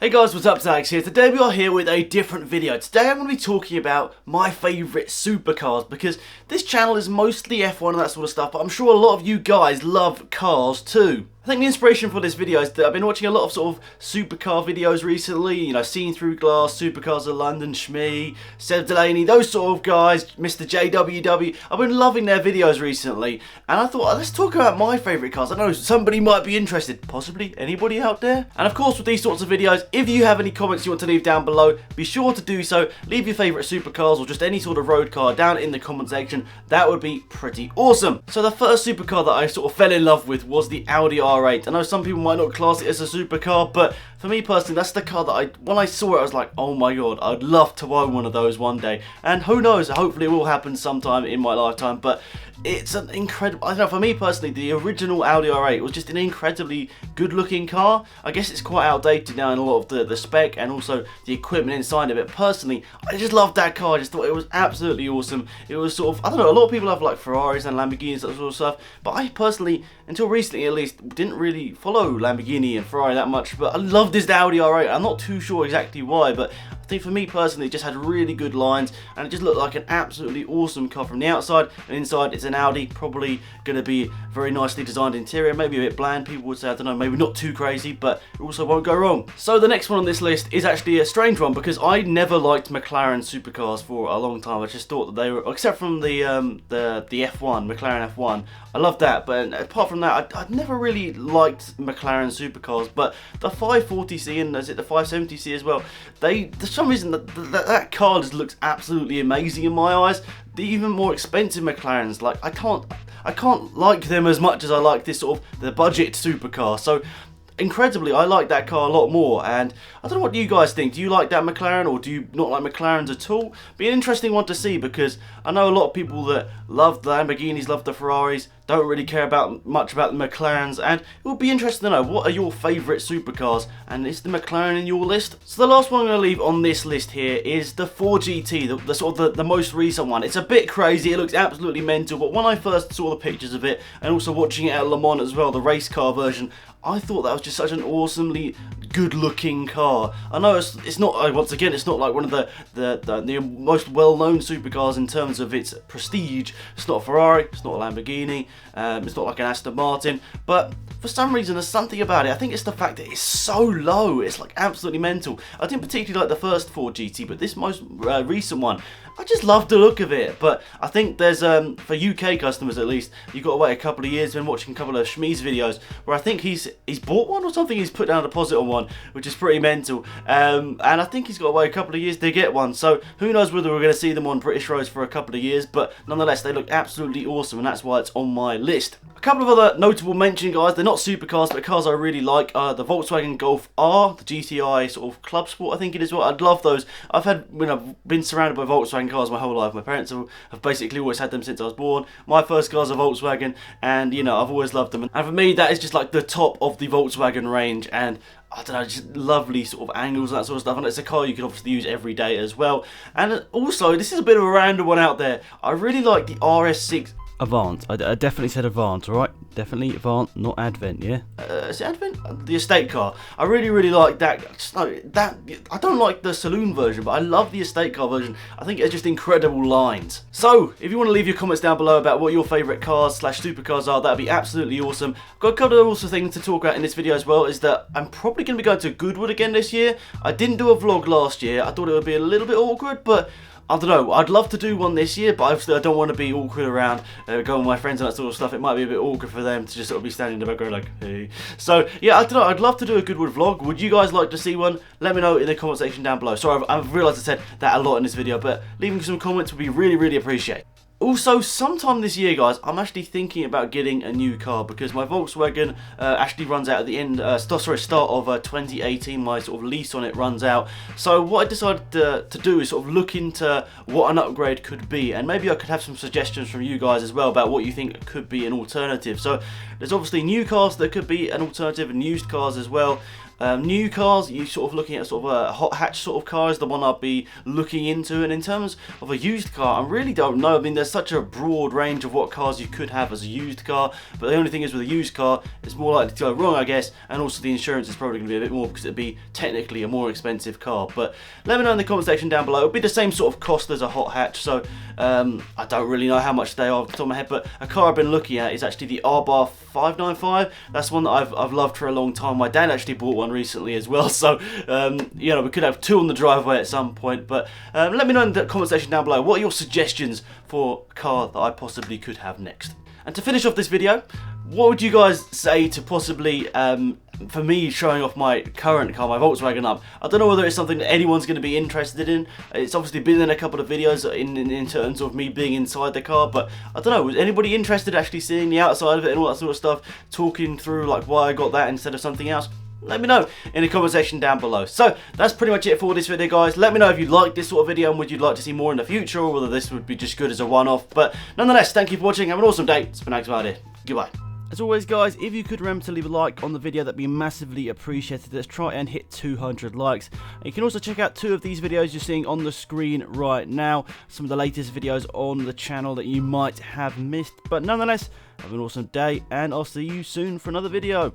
Hey guys, what's up? Alex here. Today we are here with a different video. Today I'm going to be talking about my favourite supercars because this channel is mostly F1 and that sort of stuff, but I'm sure a lot of you guys love cars too. I think the inspiration for this video is that I've been watching a lot of sort of supercar videos recently, you know, Seen Through Glass, Supercars of London, Shmee, Seb Delaney, those sort of guys, Mr. JWW. I've been loving their videos recently, and I thought, let's talk about my favourite cars. I know somebody might be interested, possibly anybody out there. And of course, with these sorts of videos, if you have any comments you want to leave down below, be sure to do so. Leave your favourite supercars or just any sort of road car down in the comment section. That would be pretty awesome. So the first supercar that I sort of fell in love with was the Audi R8. I know some people might not class it as a supercar, but for me personally, that's the car that when I saw it, I was like, oh my god, I'd love to own one of those one day. And who knows, hopefully it will happen sometime in my lifetime, but it's an incredible, I don't know, for me personally, the original Audi R8 was just an incredibly good looking car. I guess it's quite outdated now in a lot of the spec and also the equipment inside of it. Personally, I just loved that car. I just thought it was absolutely awesome. It was sort of, I don't know, a lot of people have like Ferraris and Lamborghinis, that sort of stuff, but I personally, until recently at least, didn't really follow Lamborghini and Ferrari that much, but I loved this Audi R8. I'm not too sure exactly why, but I think for me personally, it just had really good lines and it just looked like an absolutely awesome car from the outside, and inside it's an Audi, probably going to be very nicely designed interior, maybe a bit bland, people would say, I don't know, maybe not too crazy, but it also won't go wrong. So the next one on this list is actually a strange one because I never liked McLaren supercars for a long time. I just thought that they were, except from the F1, McLaren F1, I loved that, but apart from that, I'd never really liked McLaren supercars. But the 540C and is it the 570C as well, for some reason that car just looks absolutely amazing in my eyes. The even more expensive McLarens, like I can't like them as much as I like this sort of the budget supercar. So incredibly, I like that car a lot more, and I don't know what you guys think. Do you like that McLaren, or do you not like McLarens at all? Be an interesting one to see, because I know a lot of people that love the Lamborghinis, love the Ferraris, don't really care much about the McLarens, and it would be interesting to know, what are your favourite supercars, and is the McLaren in your list? So the last one I'm going to leave on this list here is the 4GT, the sort of the most recent one. It's a bit crazy, it looks absolutely mental, but when I first saw the pictures of it, and also watching it at Le Mans as well, the race car version, I thought that was just such an awesomely good looking car. I know it's not, once again, it's not like one of the most well known supercars in terms of its prestige. It's not a Ferrari, it's not a Lamborghini, it's not like an Aston Martin, but for some reason there's something about it. I think it's the fact that it's so low, it's like absolutely mental. I didn't particularly like the first 4GT, but this most recent one, I just love the look of it. But I think there's, for UK customers at least, you've got to wait a couple of years. Been watching a couple of Shmee's videos where I think he's bought one or something, he's put down a deposit on one, which is pretty mental. And I think he's got to wait a couple of years to get one. So who knows whether we're going to see them on British roads for a couple of years, but nonetheless, they look absolutely awesome, and that's why it's on my list. A couple of other notable mention, guys, they're not supercars, but cars I really like are the Volkswagen Golf R, the GTI sort of club sport, I think it is. Well, I'd love those. I've been surrounded by Volkswagen cars my whole life. My parents have basically always had them since I was born. My first car's a Volkswagen, and you know, I've always loved them. And for me, that is just like the top of the Volkswagen range, and I don't know, just lovely sort of angles and that sort of stuff, and it's a car you can obviously use every day as well. And also, this is a bit of a random one out there, I really like the RS6 Avant. I definitely said Avant, alright? Definitely Avant, not Advent, yeah? Is it Advent? The estate car. I really like that. I don't like the saloon version, but I love the estate car version. I think it's just incredible lines. So, if you want to leave your comments down below about what your favourite cars / supercars are, that'd be absolutely awesome. I've got a couple of also things to talk about in this video as well, is that I'm probably going to be going to Goodwood again this year. I didn't do a vlog last year. I thought it would be a little bit awkward, but I don't know, I'd love to do one this year, but obviously I don't want to be awkward around going with my friends and that sort of stuff. It might be a bit awkward for them to just sort of be standing in the background like, hey. So yeah, I don't know, I'd love to do a Goodwood vlog. Would you guys like to see one? Let me know in the comment section down below. Sorry, I've realised I said that a lot in this video, but leaving some comments would be really appreciated. Also, sometime this year, guys, I'm actually thinking about getting a new car because my Volkswagen actually runs out at the end, start of 2018. My sort of lease on it runs out. So what I decided to do is sort of look into what an upgrade could be, and maybe I could have some suggestions from you guys as well about what you think could be an alternative. So there's obviously new cars that could be an alternative, and used cars as well. New cars, you're sort of looking at sort of a hot hatch sort of car is the one I'd be looking into. And in terms of a used car, I really don't know. I mean, there's such a broad range of what cars you could have as a used car, but the only thing is with a used car, it's more likely to go wrong, I guess, and also the insurance is probably going to be a bit more because it'd be technically a more expensive car. But let me know in the comment section down below. It'll be the same sort of cost as a hot hatch, so I don't really know how much they are off the top of my head, but a car I've been looking at is actually the R-Bar 595. That's one that I've loved for a long time. My dad actually bought one recently as well, so you know, we could have two on the driveway at some point. But let me know in the comment section down below, what are your suggestions for a car that I possibly could have next. And to finish off this video, what would you guys say to possibly, for me showing off my current car, my Volkswagen Up? I don't know whether it's something that anyone's going to be interested in. It's obviously been in a couple of videos in terms of me being inside the car, but I don't know, was anybody interested actually seeing the outside of it and all that sort of stuff, talking through like why I got that instead of something else? Let me know in the comment section down below. So that's pretty much it for this video, guys. Let me know if you liked this sort of video and would you like to see more in the future, or whether this would be just good as a one-off. But nonetheless, thank you for watching. Have an awesome day. It's been Alex here. Goodbye. As always, guys, if you could remember to leave a like on the video, that'd be massively appreciated. Let's try and hit 200 likes. And you can also check out 2 of these videos you're seeing on the screen right now. Some of the latest videos on the channel that you might have missed. But nonetheless, have an awesome day, and I'll see you soon for another video.